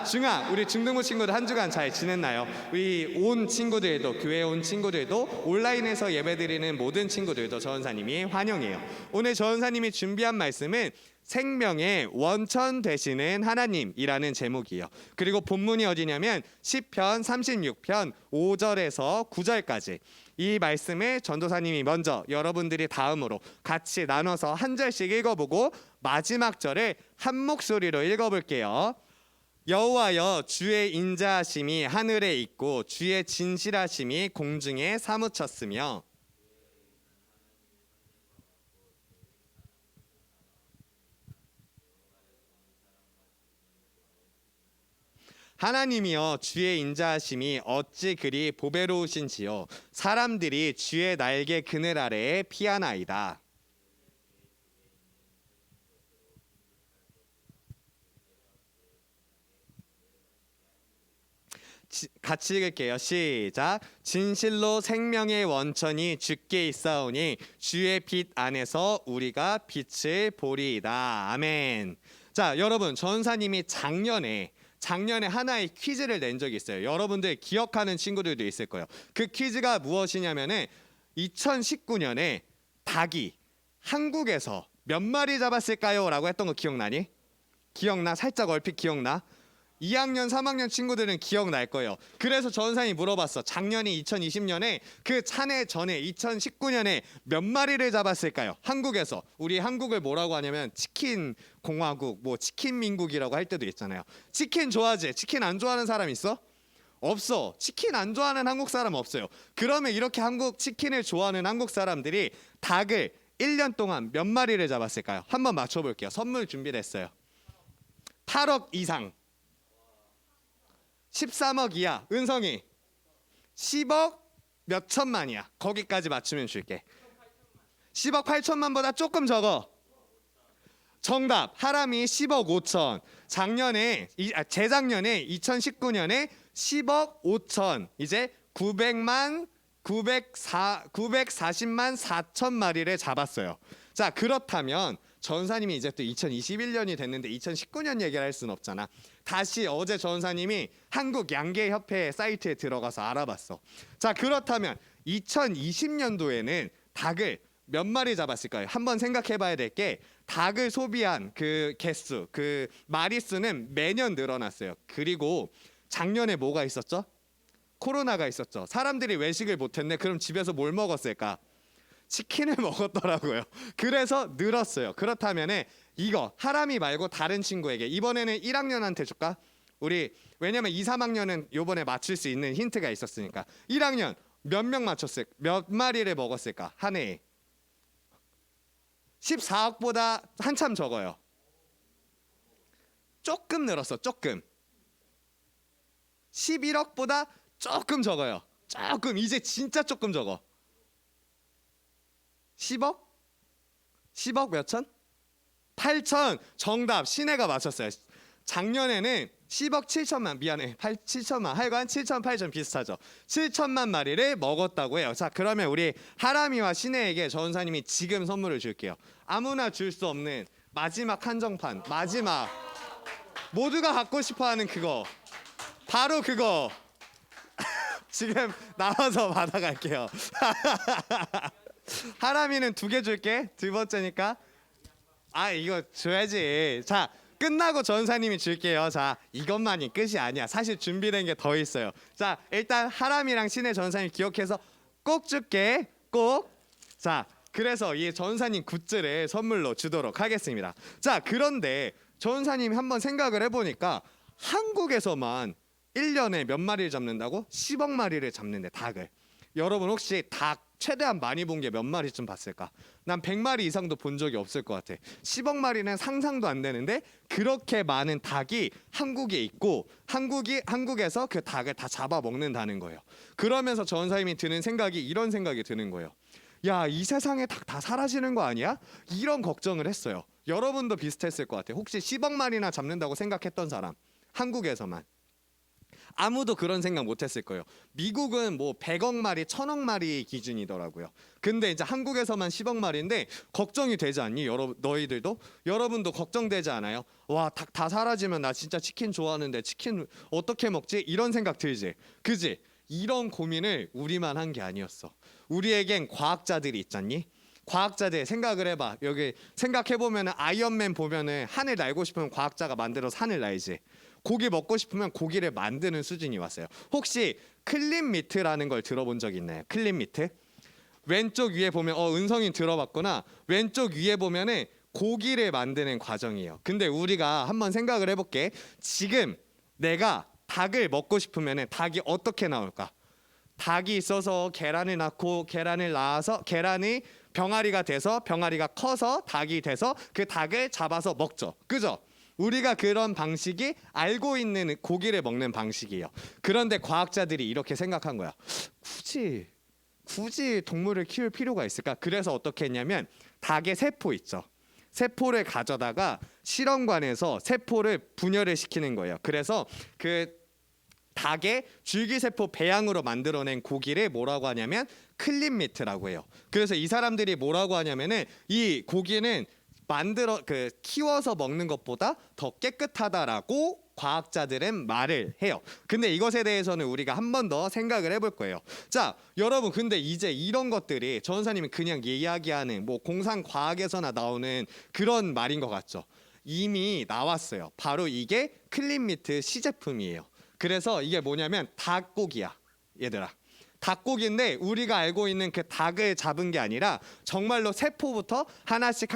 중아, 우리 중등부 친구들 한 주간 잘 지냈나요? 우리 온 친구들도, 교회에 온 친구들도, 온라인에서 예배드리는 모든 친구들도 전사님이 환영해요. 오늘 전사님이 준비한 말씀은 생명의 원천 되시는 하나님이라는 제목이에요. 그리고 본문이 어디냐면 시편 36편 5절에서 9절까지. 이 말씀을 전도사님이 먼저 여러분들이 다음으로 같이 나눠서 한 절씩 읽어보고 마지막 절을 한 목소리로 읽어볼게요. 여호와여, 주의 인자하심이 하늘에 있고 주의 진실하심이 공중에 사무쳤으며 하나님이여, 주의 인자하심이 어찌 그리 보배로우신지요. 사람들이 주의 날개 그늘 아래에 피하나이다. 같이 읽을게요. 시작. 진실로 생명의 원천이 주께 있사오니 주의 빛 안에서 우리가 빛을 보리이다. 아멘. 자, 여러분, 전사님이 작년에 하나의 퀴즈를 낸 적이 있어요. 여러분들 기억하는 친구들도 있을 거예요. 그 퀴즈가 무엇이냐면은 2019년에 닭이 한국에서 몇 마리 잡았을까요? 라고 했던 거 기억나니? 기억나? 살짝 얼핏 기억나? 2학년, 3학년 친구들은 기억날 거예요. 그래서 전사님이 물어봤어. 작년에 2020년에 그 차례 전에 2019년에 몇 마리를 잡았을까요? 한국에서. 우리 한국을 뭐라고 하냐면 치킨 공화국, 뭐 치킨 민국이라고 할 때도 있잖아요. 치킨 좋아하지? 치킨 안 좋아하는 사람 있어? 없어. 치킨 안 좋아하는 한국 사람 없어요. 그러면 이렇게 한국 치킨을 좋아하는 한국 사람들이 닭을 1년 동안 몇 마리를 잡았을까요? 한번 맞춰볼게요. 선물 준비됐어요. 8억 이상. 13억 이하. 은성이 10억 몇 천만이야. 거기까지 맞추면 줄게. 10억 8천만보다 조금 적어. 정답. 하람이 10억 5천. 재작년에 2019년에 10억 5천. 이제 940만 4천 마리를 잡았어요. 자, 그렇다면 전사님이 이제 또 2021년이 됐는데 2019년 얘기를 할 수는 없잖아. 다시 어제 전사님이 한국 양계협회 사이트에 들어가서 알아봤어. 자, 그렇다면 2020년도에는 닭을 몇 마리 잡았을까요? 한번 생각해 봐야 될 게, 닭을 소비한 그 개수, 그 마리수는 매년 늘어났어요. 그리고 작년에 뭐가 있었죠? 코로나가 있었죠. 사람들이 외식을 못했네. 그럼 집에서 뭘 먹었을까? 치킨을 먹었더라고요. 그래서 늘었어요. 그렇다면 이거 하람이 말고 다른 친구에게, 이번에는 1학년한테 줄까? 우리 왜냐면 2, 3학년은 요번에 맞출 수 있는 힌트가 있었으니까. 1학년 몇 마리를 먹었을까? 한 해에 14억보다 한참 적어요. 조금 늘었어. 조금. 11억보다 조금 적어요. 조금. 이제 진짜 조금 적어. 10억? 10억 몇 천? 8천. 정답. 신혜가 맞췄어요. 작년에는 10억 7천만, 미안해, 7천만, 하여간 7천 8천 비슷하죠. 7천만 마리를 먹었다고 해요. 자, 그러면 우리 하람이와 신혜에게 전사님이 지금 선물을 줄게요. 아무나 줄 수 없는 마지막 한정판, 마지막 모두가 갖고 싶어하는 그거, 바로 그거. 지금 나와서 받아갈게요. 하람이는 2개 줄게. 두 번째니까. 아, 이거 줘야지. 자, 끝나고 전사님이 줄게요. 자, 이것만이 끝이 아니야. 사실 준비된 게 더 있어요. 자, 일단 하람이랑 신의 전사님 기억해서 꼭 줄게. 꼭. 자, 그래서 이 전사님 굿즈를 선물로 주도록 하겠습니다. 자, 그런데 전사님이 한번 생각을 해보니까 한국에서만 1년에 몇 마리를 잡는다고? 10억 마리를 잡는데, 닭을. 여러분 혹시 닭 최대한 많이 본 게 몇 마리쯤 봤을까? 난 100마리 이상도 본 적이 없을 것 같아. 10억 마리는 상상도 안 되는데 그렇게 많은 닭이 한국에 있고 한국에서 그 닭을 다 잡아 먹는다는 거예요. 그러면서 전사님이 드는 생각이, 이런 생각이 드는 거예요. 야, 이 세상에 닭 다 사라지는 거 아니야? 이런 걱정을 했어요. 여러분도 비슷했을 것 같아요. 혹시 10억 마리나 잡는다고 생각했던 사람, 한국에서만. 아무도 그런 생각 못 했을 거예요. 미국은 뭐 100억 마리, 1000억 마리 기준이더라고요. 근데 이제 한국에서만 10억 마리인데 걱정이 되지 않니? 너희들도? 여러분도 걱정되지 않아요? 와, 닭 다 사라지면 나 진짜 치킨 좋아하는데 치킨 어떻게 먹지? 이런 생각 들지? 그지? 이런 고민을 우리만 한 게 아니었어. 우리에겐 과학자들이 있잖니? 과학자들 생각을 해봐. 여기 생각해보면 아이언맨 보면은 하늘 날고 싶으면 과학자가 만들어서 하늘 날지. 고기 먹고 싶으면 고기를 만드는 수준이 왔어요. 혹시 클린 미트라는 걸 들어본 적 있나요? 클린 미트? 왼쪽 위에 보면 은성이 들어봤구나. 왼쪽 위에 보면은 고기를 만드는 과정이에요. 근데 우리가 한번 생각을 해볼게. 지금 내가 닭을 먹고 싶으면은 닭이 어떻게 나올까? 닭이 있어서 계란을 낳고 계란을 낳아서 계란이 병아리가 돼서 병아리가 커서 닭이 돼서 그 닭을 잡아서 먹죠. 그죠? 우리가 그런 방식이 알고 있는 고기를 먹는 방식이에요. 그런데 과학자들이 이렇게 생각한 거야. 굳이 동물을 키울 필요가 있을까? 그래서 어떻게 했냐면 닭의 세포 있죠. 세포를 가져다가 실험관에서 세포를 분열을 시키는 거예요. 그래서 그 닭의 줄기세포 배양으로 만들어낸 고기를 뭐라고 하냐면 클린 미트라고 해요. 그래서 이 사람들이 뭐라고 하냐면은 이 고기는 키워서 먹는 것보다 더 깨끗하다라고 과학자들은 말을 해요. 근데 이것에 대해서는 우리가 한 번 더 생각을 해볼 거예요. 자, 여러분, 근데 이제 이런 것들이 전사님이 그냥 이야기하는 뭐 공상과학에서나 나오는 그런 말인 것 같죠. 이미 나왔어요. 바로 이게 클린 미트 시제품이에요. 그래서 이게 뭐냐면 닭고기야, 얘들아. 닭고기인데 우리가 알고 있는 그 닭을 잡은 게 아니라 정말로 세포부터 하나씩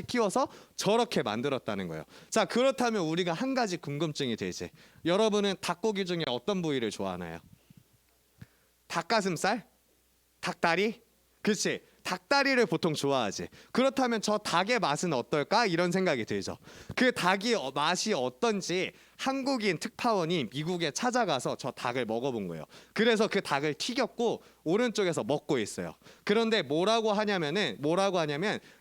키워서 저렇게 만들었다는 거예요. 자, 그렇다면 우리가 한 가지 궁금증이 되지. 여러분은 닭고기 중에 어떤 부위를 좋아하나요? 닭가슴살? 닭다리? 그치? 닭다리를 보통 좋아하지. 그렇다면 저 닭의 맛은 어떨까? 이런 생각이 들죠. 그 닭이 맛이 어떤지 한국인 특파원이 미국에 찾아가서 저 닭을 먹어본 거예요. 그래서 그 닭을 튀겼고 오른쪽에서 먹고 있어요. 그런데 뭐라고 하냐면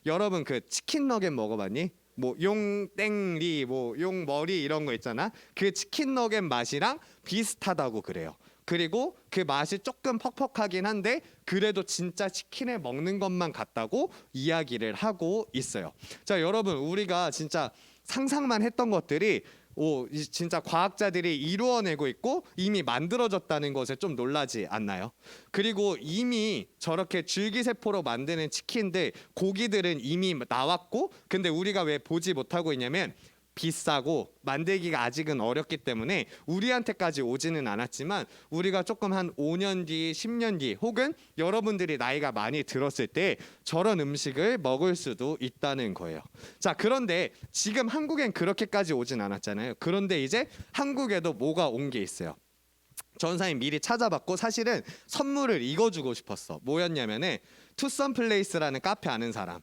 여러분 그 치킨 너겟 먹어봤니? 뭐 용땡리, 뭐 용머리 이런 거 있잖아. 그 치킨 너겟 맛이랑 비슷하다고 그래요. 그리고 그 맛이 조금 퍽퍽하긴 한데 그래도 진짜 치킨을 먹는 것만 같다고 이야기를 하고 있어요. 자, 여러분, 우리가 진짜 상상만 했던 것들이 진짜 과학자들이 이루어내고 있고 이미 만들어졌다는 것에 좀 놀라지 않나요? 그리고 이미 저렇게 줄기세포로 만드는 치킨들, 고기들은 이미 나왔고, 근데 우리가 왜 보지 못하고 있냐면 비싸고 만들기가 아직은 어렵기 때문에 우리한테까지 오지는 않았지만 우리가 조금 한 5년 뒤, 10년 뒤 혹은 여러분들이 나이가 많이 들었을 때 저런 음식을 먹을 수도 있다는 거예요. 자, 그런데 지금 한국엔 그렇게까지 오진 않았잖아요. 그런데 이제 한국에도 뭐가 온 게 있어요. 전사님 미리 찾아봤고 사실은 선물을 이거 주고 싶었어. 뭐였냐면은 투썸 플레이스라는 카페 아는 사람?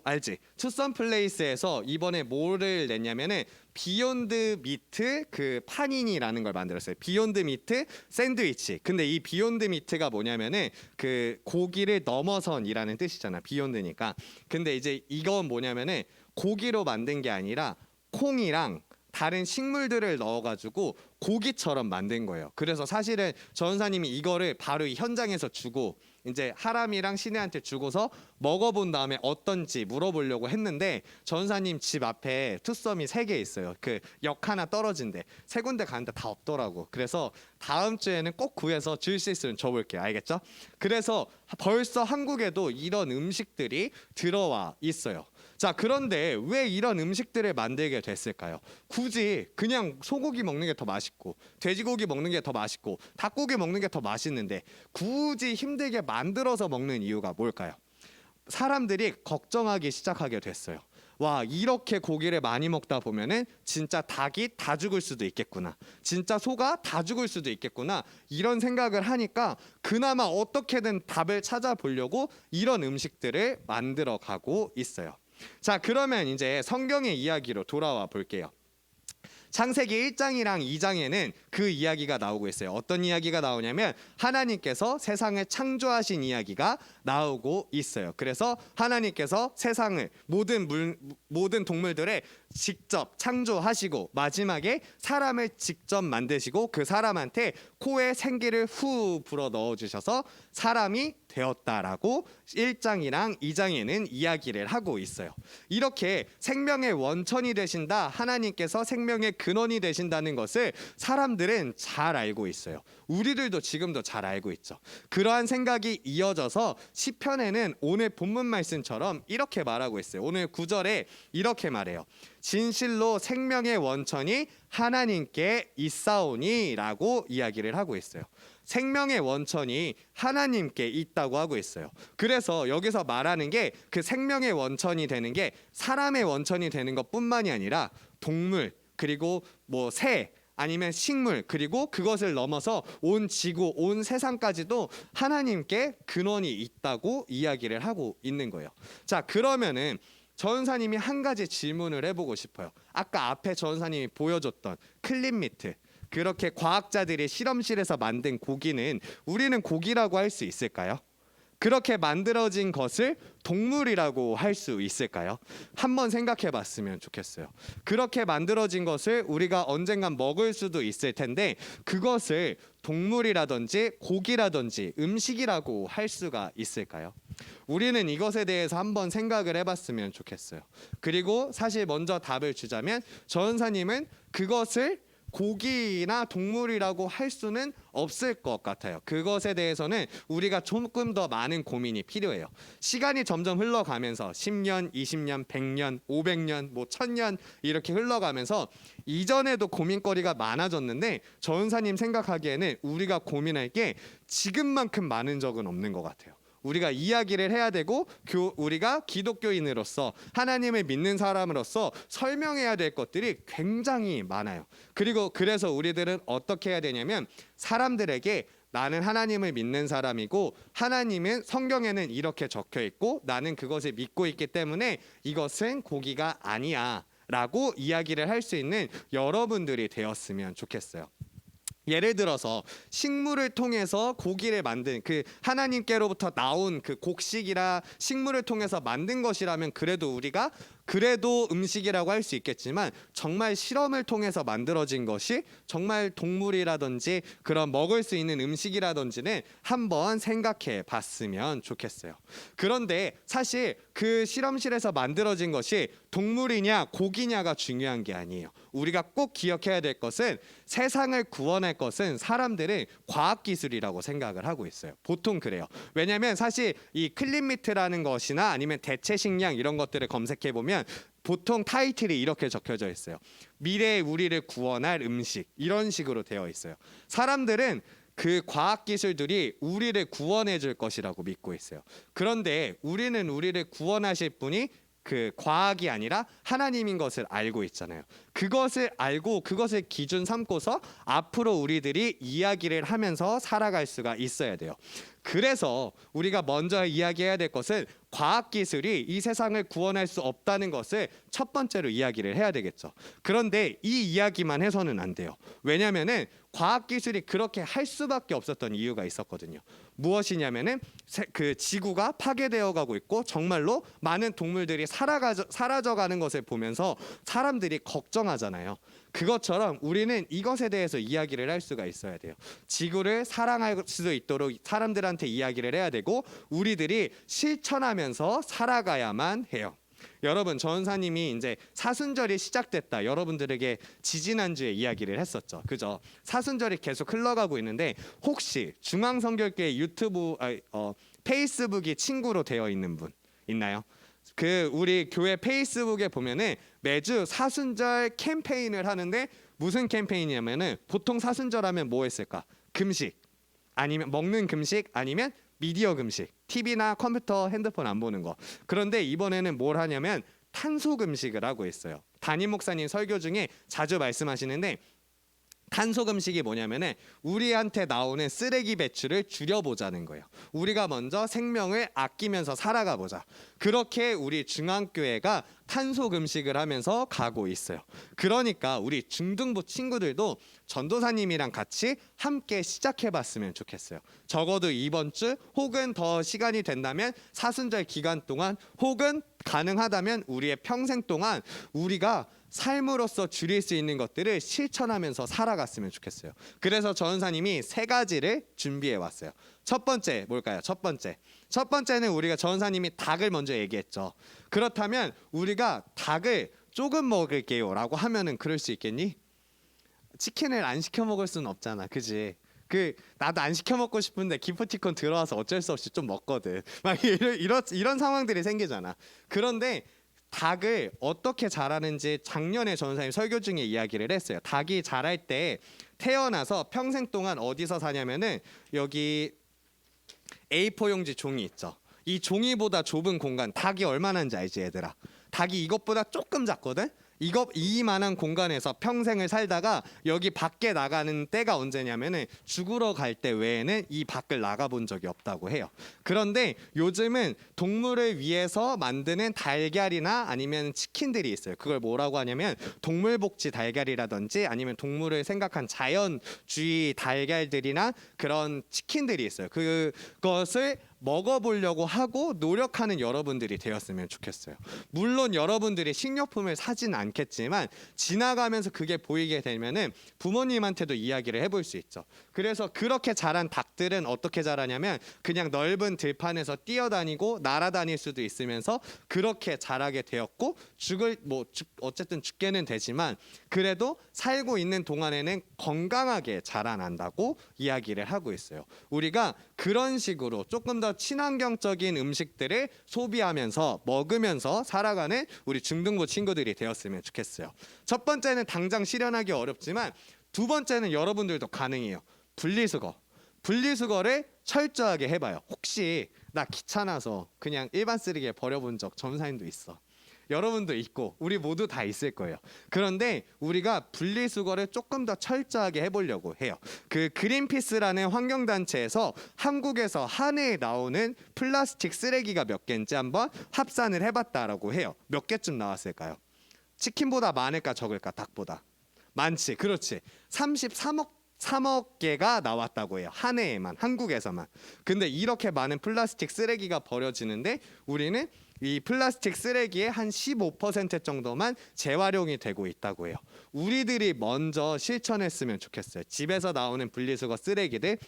알지. 투썸 플레이스에서 이번에 뭐를 냈냐면은 비욘드 미트 그 파니니라는 걸 만들었어요. 비욘드 미트 샌드위치. 근데 이 비욘드 미트가 뭐냐면은 그 고기를 넘어선이라는 뜻이잖아. 비욘드니까. 근데 이제 이건 뭐냐면은 고기로 만든 게 아니라 콩이랑 다른 식물들을 넣어가지고 고기처럼 만든 거예요. 그래서 사실은 전사님이 이거를 바로 이 현장에서 주고 이제 하람이랑 신혜한테 주고서 먹어본 다음에 어떤지 물어보려고 했는데 전사님 집 앞에 투썸이 3개 있어요. 그 역 하나 떨어진데 3군데 가는데 다 없더라고. 그래서 다음 주에는 꼭 구해서 줄 수 있으면 줘볼게요. 알겠죠? 그래서 벌써 한국에도 이런 음식들이 들어와 있어요. 자, 그런데 왜 이런 음식들을 만들게 됐을까요? 굳이 그냥 소고기 먹는 게 더 맛있고 돼지고기 먹는 게 더 맛있고 닭고기 먹는 게 더 맛있는데 굳이 힘들게 만들어서 먹는 이유가 뭘까요? 사람들이 걱정하기 시작하게 됐어요. 와, 이렇게 고기를 많이 먹다 보면은 진짜 닭이 다 죽을 수도 있겠구나. 진짜 소가 다 죽을 수도 있겠구나. 이런 생각을 하니까 그나마 어떻게든 답을 찾아보려고 이런 음식들을 만들어 가고 있어요. 자, 그러면 이제 성경의 이야기로 돌아와 볼게요. 창세기 1장이랑 2장에는 그 이야기가 나오고 있어요. 어떤 이야기가 나오냐면 하나님께서 세상을 창조하신 이야기가 나오고 있어요. 그래서 하나님께서 세상을 모든 동물들을 직접 창조하시고 마지막에 사람을 직접 만드시고 그 사람한테 코에 생기를 후 불어 넣어 주셔서 사람이 되었다라고 1장이랑 2장에는 이야기를 하고 있어요. 이렇게 생명의 원천이 되신다, 하나님께서 생명의 근원이 되신다는 것을 사람들은 잘 알고 있어요. 우리들도 지금도 잘 알고 있죠. 그러한 생각이 이어져서 시편에는 오늘 본문 말씀처럼 이렇게 말하고 있어요. 오늘 9절에 이렇게 말해요. 진실로 생명의 원천이 하나님께 있사오니 라고 이야기를 하고 있어요. 생명의 원천이 하나님께 있다고 하고 있어요. 그래서 여기서 말하는 게 그 생명의 원천이 되는 게 사람의 원천이 되는 것뿐만이 아니라 동물, 그리고 뭐 새, 아니면 식물, 그리고 그것을 넘어서 온 지구, 온 세상까지도 하나님께 근원이 있다고 이야기를 하고 있는 거예요. 자, 그러면은 전사님이 한 가지 질문을 해보고 싶어요. 아까 앞에 전사님이 보여줬던 클린미트, 그렇게 과학자들이 실험실에서 만든 고기는 우리는 고기라고 할 수 있을까요? 그렇게 만들어진 것을 동물이라고 할 수 있을까요? 한번 생각해 봤으면 좋겠어요. 그렇게 만들어진 것을 우리가 언젠간 먹을 수도 있을 텐데 그것을 동물이라든지 고기라든지 음식이라고 할 수가 있을까요? 우리는 이것에 대해서 한번 생각을 해봤으면 좋겠어요. 그리고 사실 먼저 답을 주자면 전사님은 그것을 고기나 동물이라고 할 수는 없을 것 같아요. 그것에 대해서는 우리가 조금 더 많은 고민이 필요해요. 시간이 점점 흘러가면서 10년, 20년, 100년, 500년, 뭐 1000년 이렇게 흘러가면서 이전에도 고민거리가 많아졌는데 전사님 생각하기에는 우리가 고민할 게 지금만큼 많은 적은 없는 것 같아요. 우리가 이야기를 해야 되고 우리가 기독교인으로서 하나님을 믿는 사람으로서 설명해야 될 것들이 굉장히 많아요. 그리고 그래서 우리들은 어떻게 해야 되냐면 사람들에게 나는 하나님을 믿는 사람이고 하나님은 성경에는 이렇게 적혀 있고 나는 그것을 믿고 있기 때문에 이것은 고기가 아니야 라고 이야기를 할 수 있는 여러분들이 되었으면 좋겠어요. 예를 들어서 식물을 통해서 고기를 만든 그 하나님께로부터 나온 그 곡식이라 식물을 통해서 만든 것이라면 그래도 음식이라고 할 수 있겠지만 정말 실험을 통해서 만들어진 것이 정말 동물이라든지 그런 먹을 수 있는 음식이라든지는 한번 생각해 봤으면 좋겠어요. 그런데 사실 그 실험실에서 만들어진 것이 동물이냐 고기냐가 중요한 게 아니에요. 우리가 꼭 기억해야 될 것은 세상을 구원할 것은 사람들은 과학기술이라고 생각을 하고 있어요. 보통 그래요. 왜냐하면 사실 이 클린미트라는 것이나 아니면 대체식량 이런 것들을 검색해 보면 보통 타이틀이 이렇게 적혀져 있어요. 미래의 우리를 구원할 음식, 이런 식으로 되어 있어요. 사람들은 그 과학기술들이 우리를 구원해 줄 것이라고 믿고 있어요. 그런데 우리는 우리를 구원하실 분이 그 과학이 아니라 하나님인 것을 알고 있잖아요. 그것을 알고 그것을 기준 삼고서 앞으로 우리들이 이야기를 하면서 살아갈 수가 있어야 돼요. 그래서 우리가 먼저 이야기해야 될 것은 과학기술이 이 세상을 구원할 수 없다는 것을 첫 번째로 이야기를 해야 되겠죠. 그런데 이 이야기만 해서는 안 돼요. 왜냐하면은 과학기술이 그렇게 할 수밖에 없었던 이유가 있었거든요. 무엇이냐면은 그 지구가 파괴되어 가고 있고 정말로 많은 동물들이 사라져가는 것을 보면서 사람들이 걱정하잖아요. 그것처럼 우리는 이것에 대해서 이야기를 할 수가 있어야 돼요. 지구를 사랑할 수 있도록 사람들한테 이야기를 해야 되고 우리들이 실천하면서 살아가야만 해요. 여러분, 전사님이 이제 사순절이 시작됐다. 여러분들에게 지지난주에 이야기를 했었죠. 그죠? 사순절이 계속 흘러가고 있는데 혹시 중앙성결교회 페이스북이 친구로 되어 있는 분 있나요? 그 우리 교회 페이스북에 보면은 매주 사순절 캠페인을 하는데 무슨 캠페인이냐면은 보통 사순절하면 뭐 했을까? 금식, 아니면 먹는 금식, 아니면 미디어 금식, TV나 컴퓨터, 핸드폰 안 보는 거. 그런데 이번에는 뭘 하냐면 탄소 금식을 하고 있어요. 담임 목사님 설교 중에 자주 말씀하시는데 탄속 음식이 뭐냐면은 우리한테 나오는 쓰레기 배출을 줄여보자는 거예요. 우리가 먼저 생명을 아끼면서 살아가 보자. 그렇게 우리 중앙교회가 탄속 음식을 하면서 가고 있어요. 그러니까 우리 중등부 친구들도 전도사님이랑 같이 함께 시작해봤으면 좋겠어요. 적어도 이번 주 혹은 더 시간이 된다면 사순절 기간 동안 혹은 가능하다면 우리의 평생 동안 우리가 삶으로서 줄일 수 있는 것들을 실천하면서 살아갔으면 좋겠어요. 그래서 전사님이 세 가지를 준비해 왔어요. 첫 번째 뭘까요? 첫 번째는 우리가 전사님이 닭을 먼저 얘기했죠. 그렇다면 우리가 닭을 조금 먹을게요라고 하면은 그럴 수 있겠니? 치킨을 안 시켜 먹을 수는 없잖아, 그지? 나도 안 시켜 먹고 싶은데 기프티콘 들어와서 어쩔 수 없이 좀 먹거든. 막 이런 상황들이 생기잖아. 그런데 닭을 어떻게 자라는지 작년에 전사님 설교 중에 이야기를 했어요. 닭이 자랄 때 태어나서 평생 동안 어디서 사냐면은 여기 A4 용지 종이 있죠. 이 종이보다 좁은 공간, 닭이 얼마나인지 알지 얘들아? 닭이 이것보다 조금 작거든? 이만한 공간에서 평생을 살다가 여기 밖에 나가는 때가 언제냐면은 죽으러 갈 때 외에는 이 밖을 나가본 적이 없다고 해요. 그런데 요즘은 동물을 위해서 만드는 달걀이나 아니면 치킨들이 있어요. 그걸 뭐라고 하냐면 동물복지 달걀이라든지 아니면 동물을 생각한 자연주의 달걀들이나 그런 치킨들이 있어요. 그것을 먹어보려고 하고 노력하는 여러분들이 되었으면 좋겠어요. 물론 여러분들이 식료품을 사진 않겠지만 지나가면서 그게 보이게 되면은 부모님한테도 이야기를 해볼 수 있죠. 그래서 그렇게 자란 닭들은 어떻게 자라냐면 그냥 넓은 들판에서 뛰어다니고 날아다닐 수도 있으면서 그렇게 자라게 되었고 어쨌든 죽게는 되지만 그래도 살고 있는 동안에는 건강하게 자라난다고 이야기를 하고 있어요. 우리가 그런 식으로 조금 더 친환경적인 음식들을 소비하면서 먹으면서 살아가는 우리 중등부 친구들이 되었으면 좋겠어요. 첫 번째는 당장 실현하기 어렵지만 두 번째는 여러분들도 가능해요. 분리수거를 철저하게 해봐요. 혹시 나 귀찮아서 그냥 일반 쓰레기에 버려본 적 전사님도 있어. 여러분도 있고 우리 모두 다 있을 거예요. 그런데 우리가 분리수거를 조금 더 철저하게 해보려고 해요. 그 그린피스라는 환경단체에서 한국에서 한 해에 나오는 플라스틱 쓰레기가 몇 개인지 한번 합산을 해봤다라고 해요. 몇 개쯤 나왔을까요? 치킨보다 많을까 적을까? 닭보다 많지. 그렇지. 33억 개가 나왔다고 해요. 한 해에만, 한국에서만. 근데 이렇게 많은 플라스틱 쓰레기가 버려지는데 우리는 이 플라스틱 쓰레기의 한 15% 정도만 재활용이 되고 있다고 해요. 우리들이 먼저 실천했으면 좋겠어요. 집에서 나오는 분리수거 쓰레기들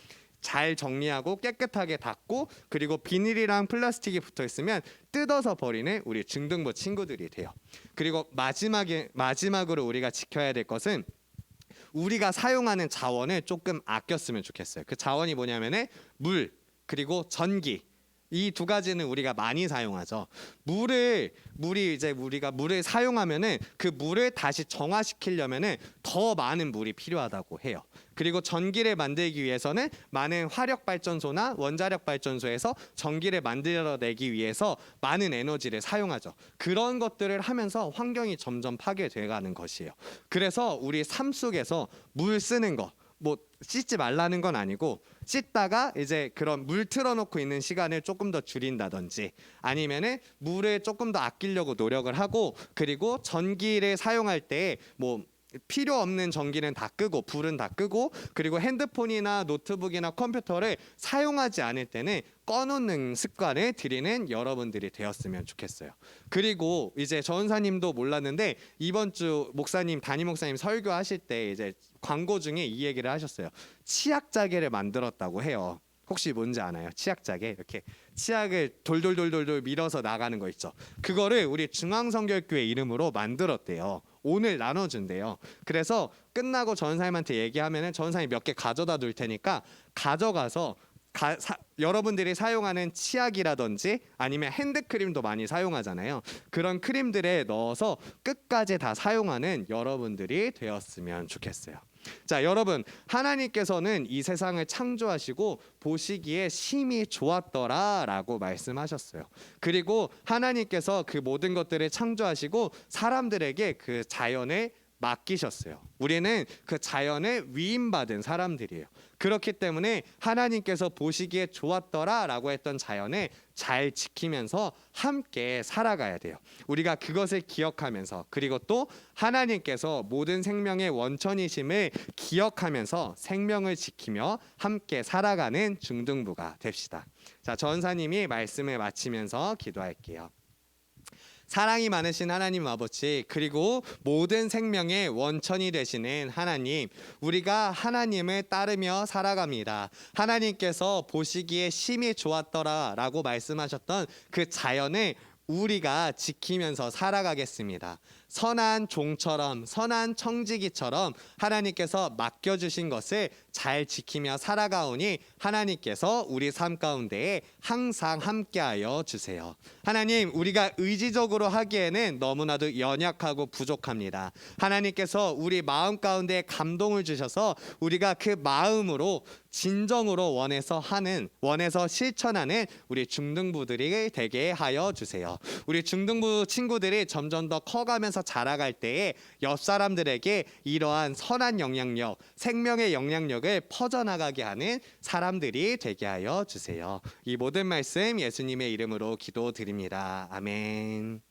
잘 정리하고 깨끗하게 닦고 그리고 비닐이랑 플라스틱이 붙어 있으면 뜯어서 버리는 우리 중등부 친구들이 돼요. 그리고 마지막으로 우리가 지켜야 될 것은 우리가 사용하는 자원을 조금 아꼈으면 좋겠어요. 그 자원이 뭐냐면은 물 그리고 전기. 이 두 가지는 우리가 많이 사용하죠. 우리가 물을 사용하면은 그 물을 다시 정화시키려면은 더 많은 물이 필요하다고 해요. 그리고 전기를 만들기 위해서는 많은 화력 발전소나 원자력 발전소에서 전기를 만들어내기 위해서 많은 에너지를 사용하죠. 그런 것들을 하면서 환경이 점점 파괴돼 가는 것이에요. 그래서 우리 삶 속에서 물 쓰는 거 씻지 말라는 건 아니고 씻다가 이제 그런 물 틀어놓고 있는 시간을 조금 더 줄인다든지 아니면은 물을 조금 더 아끼려고 노력을 하고 그리고 전기를 사용할 때 필요 없는 전기는 다 끄고 불은 다 끄고 그리고 핸드폰이나 노트북이나 컴퓨터를 사용하지 않을 때는 꺼놓는 습관을 들이는 여러분들이 되었으면 좋겠어요. 그리고 이제 전사님도 몰랐는데 이번 주 담임 목사님 설교하실 때 이제 광고 중에 이 얘기를 하셨어요. 치약 자개를 만들었다고 해요. 혹시 뭔지 아나요? 치약 자개 이렇게 치약을 돌돌돌돌돌 밀어서 나가는 거 있죠. 그거를 우리 중앙성결교회 이름으로 만들었대요. 오늘 나눠준대요. 그래서 끝나고 전사님한테 얘기하면은 전사님 몇 개 가져다 둘 테니까 가져가서 여러분들이 사용하는 치약이라든지 아니면 핸드크림도 많이 사용하잖아요. 그런 크림들에 넣어서 끝까지 다 사용하는 여러분들이 되었으면 좋겠어요. 자, 여러분, 하나님께서는 이 세상을 창조하시고 보시기에 심히 좋았더라라고 말씀하셨어요. 그리고 하나님께서 그 모든 것들을 창조하시고 사람들에게 그 자연을 맡기셨어요. 우리는 그 자연에 위임받은 사람들이에요. 그렇기 때문에 하나님께서 보시기에 좋았더라라고 했던 자연을 잘 지키면서 함께 살아가야 돼요. 우리가 그것을 기억하면서, 그리고 또 하나님께서 모든 생명의 원천이심을 기억하면서 생명을 지키며 함께 살아가는 중등부가 됩시다. 자, 전사님이 말씀을 마치면서 기도할게요. 사랑이 많으신 하나님 아버지, 그리고 모든 생명의 원천이 되시는 하나님, 우리가 하나님을 따르며 살아갑니다. 하나님께서 보시기에 심히 좋았더라라고 말씀하셨던 그 자연을 우리가 지키면서 살아가겠습니다. 선한 종처럼, 선한 청지기처럼 하나님께서 맡겨주신 것을 잘 지키며 살아가오니 하나님께서 우리 삶 가운데에 항상 함께하여 주세요. 하나님, 우리가 의지적으로 하기에는 너무나도 연약하고 부족합니다. 하나님께서 우리 마음 가운데 감동을 주셔서 우리가 그 마음으로 진정으로 원해서 실천하는 우리 중등부들이 되게 하여 주세요. 우리 중등부 친구들이 점점 더 커가면서 자라갈 때에 옆 사람들에게 이러한 선한 영향력, 생명의 영향력을 퍼져나가게 하는 사람들이 되게 하여 주세요. 이 모든 말씀 예수님의 이름으로 기도드립니다. 아멘.